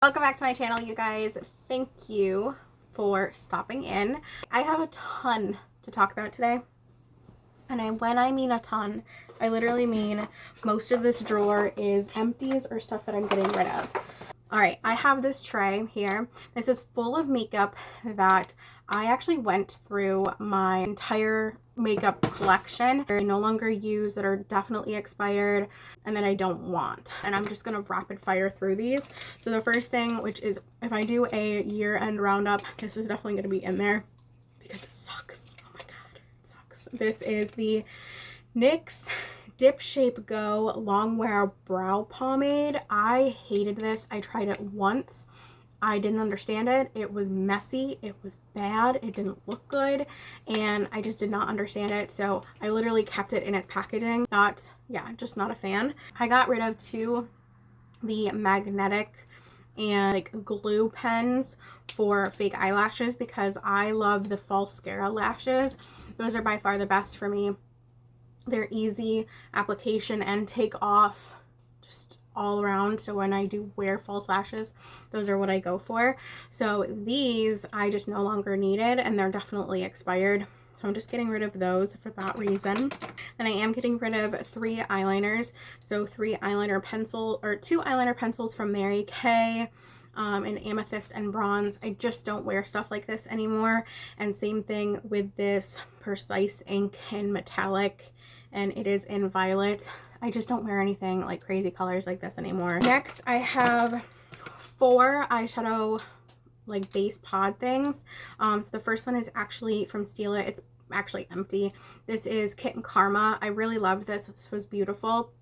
Welcome back to my channel, you guys. Thank you for stopping in. I have a ton to talk about today. And when I mean a ton, I literally mean most of this drawer is empties or stuff that I'm getting rid of. All right, I have this tray here. This is full of makeup that I actually went through my entire makeup collection. I no longer use, that are definitely expired and that I don't want. And I'm just gonna rapid fire through these. So the first thing, which is if I do a year-end roundup, this is definitely gonna be in there because it sucks. Oh my God, it sucks. This is the NYX Dip Shape Go Longwear Brow Pomade. I hated this. I tried it once. I didn't understand it. It was messy. It was bad. It didn't look good. And I just did not understand it. So I literally kept it in its packaging. Just not a fan. I got rid of the magnetic and like glue pens for fake eyelashes because I love the Falscara lashes. Those are by far the best for me. They're easy application and take off just all around. So when I do wear false lashes, those are what I go for. So these I just no longer needed and they're definitely expired. So I'm just getting rid of those for that reason. Then I am getting rid of 3 eyeliners. So 2 eyeliner pencils from Mary Kay. In Amethyst and Bronze. I just don't wear stuff like this anymore. And same thing with this Precise ink in Metallic, and it is in Violet. I just don't wear anything like crazy colors like this anymore. Next, I have 4 eyeshadow like base pod things. So the first one is actually from Steal It. It's actually empty. This is Kitten Karma. I really loved this. This was beautiful.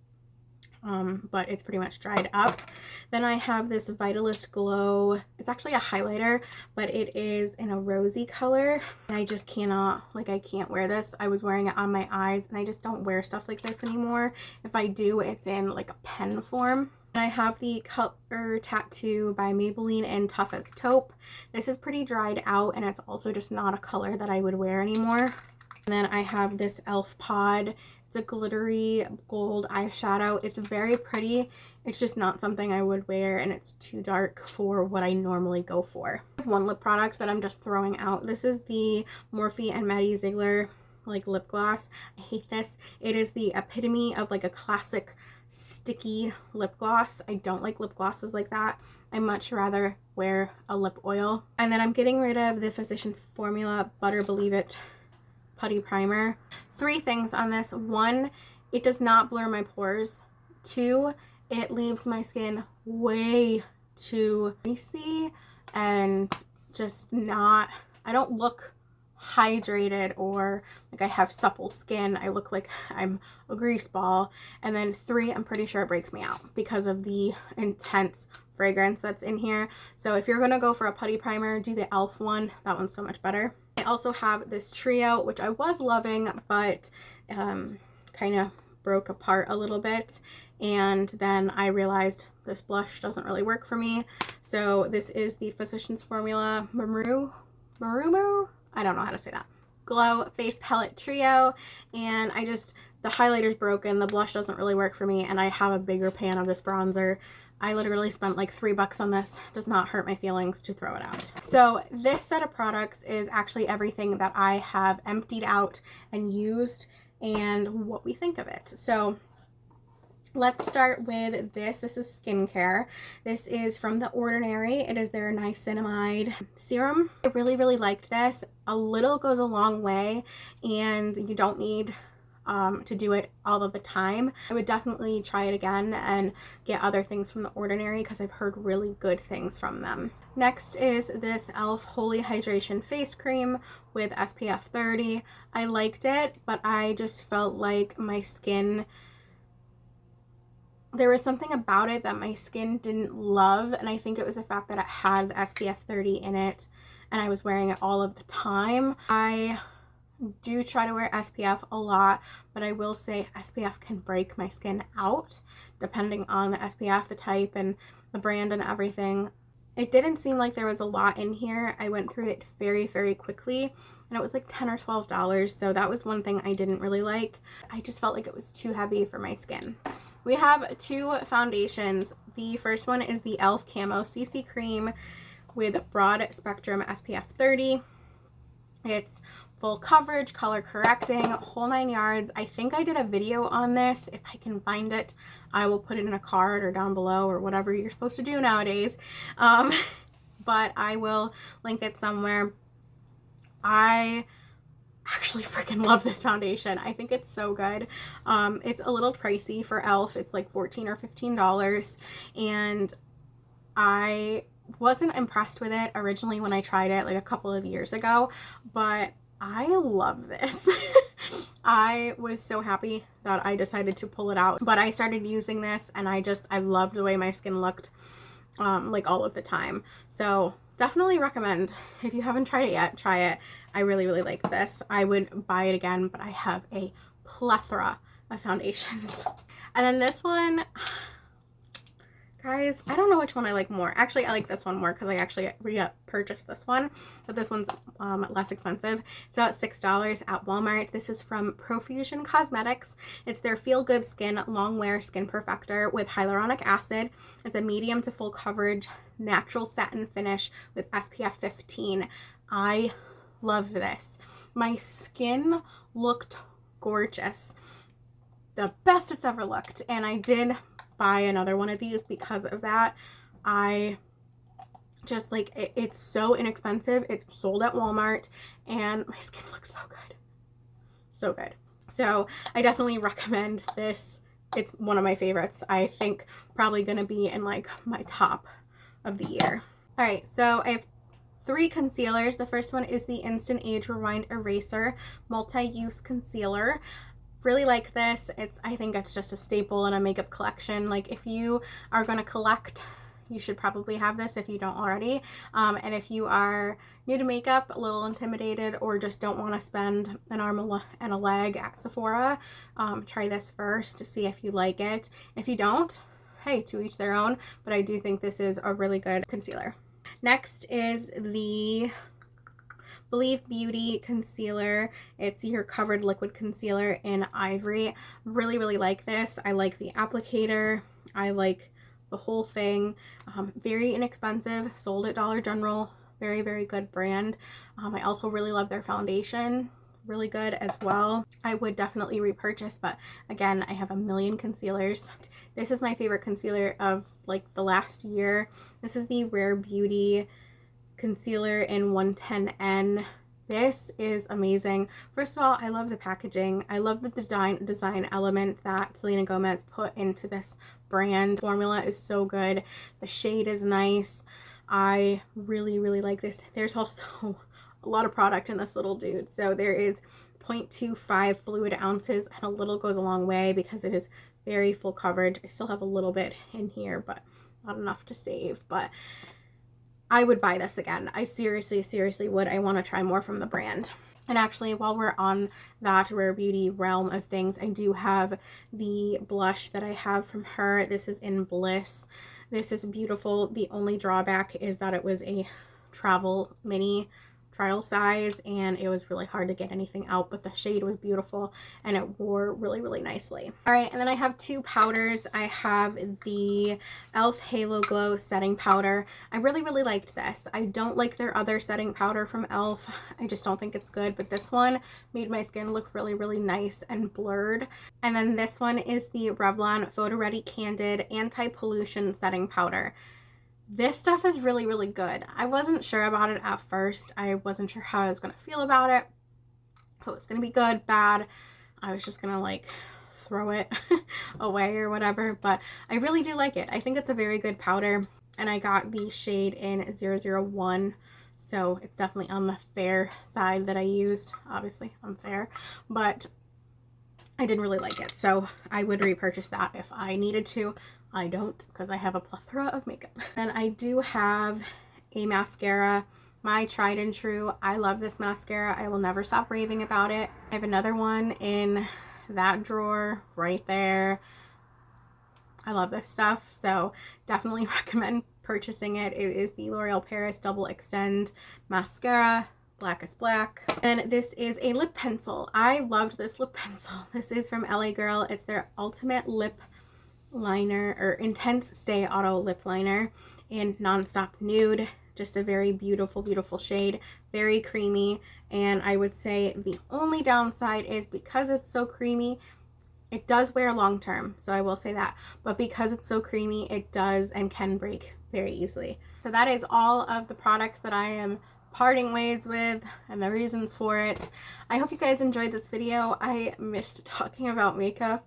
But it's pretty much dried up. Then I have this Vitalist Glow. It's actually a highlighter, but it is in a rosy color. And I just cannot, I can't wear this. I was wearing it on my eyes and I just don't wear stuff like this anymore. If I do, it's in like a pen form. And I have the Color Tattoo by Maybelline in Tough as Taupe. This is pretty dried out and it's also just not a color that I would wear anymore. And then I have this e.l.f. pod. It's a glittery gold eyeshadow. It's very pretty. It's just not something I would wear and it's too dark for what I normally go for. I have one lip product that I'm just throwing out. This is the Morphe and Maddie Ziegler lip gloss. I hate this. It is the epitome of a classic sticky lip gloss. I don't like lip glosses like that. I much rather wear a lip oil. And then I'm getting rid of the Physicians Formula Butter Believe It Putty Primer. 3 things on this. 1, it does not blur my pores. 2, it leaves my skin way too greasy and just not, I don't look hydrated or like I have supple skin. I look like I'm a grease ball. And then 3, I'm pretty sure it breaks me out because of the intense fragrance that's in here. So if you're gonna go for a putty primer, do the e.l.f. one. That one's so much better. I also have this trio, which I was loving, but kind of broke apart a little bit. And then I realized this blush doesn't really work for me. So this is the Physicians Formula Maru? I don't know how to say that. Glow Face Palette Trio. And the highlighter's broken. The blush doesn't really work for me. And I have a bigger pan of this bronzer. I literally spent like $3 on this. Does not hurt my feelings to throw it out. So this set of products is actually everything that I have emptied out and used and what we think of it. So let's start with this. This is skincare. This is from The Ordinary. It is their niacinamide serum. I really, really liked this. A little goes a long way and you don't need to do it all of the time. I would definitely try it again and get other things from The Ordinary because I've heard really good things from them. Next is this e.l.f. Holy Hydration Face Cream with SPF 30. I liked it, but I just felt like my skin, there was something about it that my skin didn't love, and I think it was the fact that it had the SPF 30 in it and I was wearing it all of the time. I do try to wear SPF a lot, but I will say SPF can break my skin out depending on the SPF, the type, and the brand and everything. It didn't seem like there was a lot in here. I went through it very, very quickly and it was like $10 or $12, so that was one thing I didn't really like. I just felt like it was too heavy for my skin. We have two foundations. The first one is the e.l.f. Camo CC Cream with broad spectrum SPF 30. It's full coverage, color correcting, whole 9 yards. I think I did a video on this. If I can find it, I will put it in a card or down below or whatever you're supposed to do nowadays. But I will link it somewhere. I actually freaking love this foundation. I think it's so good. It's a little pricey for e.l.f. It's like $14 or $15, and I wasn't impressed with it originally when I tried it like a couple of years ago, but I love this. I was so happy that I decided to pull it out, but I started using this and I loved the way my skin looked like all of the time. So definitely recommend. If you haven't tried it yet, try it. I really, really like this. I would buy it again, but I have a plethora of foundations. And then this one, guys, I don't know which one I like more. Actually, I like this one more because I actually purchased this one, but this one's less expensive. It's about $6 at Walmart. This is from Profusion Cosmetics. It's their Feel Good Skin Long Wear Skin Perfector with hyaluronic acid. It's a medium to full coverage natural satin finish with SPF 15. I love this. My skin looked gorgeous. The best it's ever looked, and I did buy another one of these because of that. I just like it, it's so inexpensive. It's sold at Walmart and my skin looks so good. So good. So I definitely recommend this. It's one of my favorites. I think probably gonna be in like my top of the year. All right, so I have 3 concealers. The first one is the Instant Age Rewind Eraser Multi-Use Concealer. Really like this. I think it's just a staple in a makeup collection. Like if you are going to collect, you should probably have this if you don't already. And if you are new to makeup, a little intimidated, or just don't want to spend an arm and a leg at Sephora, try this first to see if you like it. If you don't, hey, to each their own, but I do think this is a really good concealer. Next is the Believe Beauty concealer. It's your covered liquid concealer in ivory. Really, really like this. I like the applicator. I like the whole thing. Very inexpensive. Sold at Dollar General. Very, very good brand. I also really love their foundation. Really good as well. I would definitely repurchase, but again, I have a million concealers. This is my favorite concealer of like the last year. This is the Rare Beauty concealer in 110N. This is amazing. First of all, I love the packaging. I love the design element that Selena Gomez put into this brand. Formula is so good. The shade is nice. I really, really like this. There's also a lot of product in this little dude. So there is 0.25 fluid ounces, and a little goes a long way because it is very full coverage. I still have a little bit in here, but not enough to save. But I would buy this again. I seriously, seriously would. I want to try more from the brand. And actually, while we're on that Rare Beauty realm of things, I do have the blush that I have from her. This is in Bliss. This is beautiful. The only drawback is that it was a travel mini trial size and it was really hard to get anything out, but the shade was beautiful and it wore really, really nicely. All right, and then I have 2 powders. I have the e.l.f. Halo Glow setting powder. I really, really liked this. I don't like their other setting powder from e.l.f. I just don't think it's good, but this one made my skin look really, really nice and blurred. And then this one is the Revlon Photo Ready Candid Anti-Pollution Setting Powder. This stuff is really, really good. I wasn't sure about it at first. I wasn't sure how I was going to feel about it. Oh, it's going to be good, bad. I was just going to like throw it away or whatever, but I really do like it. I think it's a very good powder, and I got the shade in 001, so it's definitely on the fair side that I used. Obviously, I'm fair, but I did really like it, so I would repurchase that if I needed to. I don't, because I have a plethora of makeup. And I do have a mascara, my tried and true. I love this mascara. I will never stop raving about it. I have another one in that drawer right there. I love this stuff, so definitely recommend purchasing it. It is the L'Oreal Paris Double Extend Mascara. Black is black. And this is a lip pencil. I loved this lip pencil. This is from LA Girl. It's their Ultimate Lip liner, or Intense Stay Auto Lip Liner in Nonstop Nude. Just a very beautiful, beautiful shade, very creamy. And I would say the only downside is because it's so creamy, it does wear long term, so I will say that. But because it's so creamy, it does and can break very easily. So that is all of the products that I am parting ways with and the reasons for it. I hope you guys enjoyed this video. I missed talking about makeup.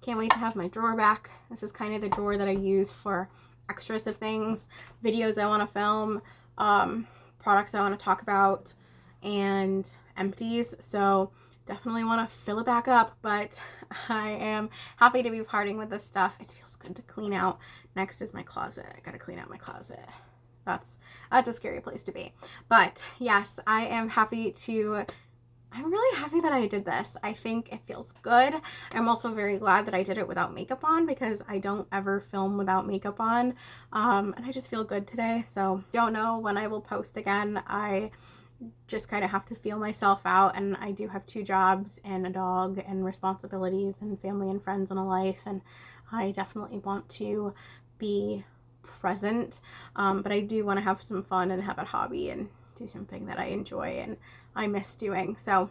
Can't wait to have my drawer back. This is kind of the drawer that I use for extras of things, videos I want to film, products I want to talk about, and empties. So definitely want to fill it back up, but I am happy to be parting with this stuff. It feels good to clean out. Next is my closet. I gotta clean out my closet. That's a scary place to be. But yes, I'm really happy that I did this. I think it feels good. I'm also very glad that I did it without makeup on, because I don't ever film without makeup on. And I just feel good today. So don't know when I will post again. I just kind of have to feel myself out, and I do have 2 jobs and a dog and responsibilities and family and friends and a life, and I definitely want to be present, but I do want to have some fun and have a hobby and do something that I enjoy and I miss doing. So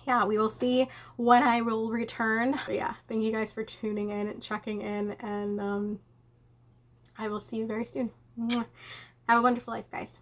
yeah, we will see when I will return. But yeah, thank you guys for tuning in and checking in, and I will see you very soon. Have a wonderful life, guys.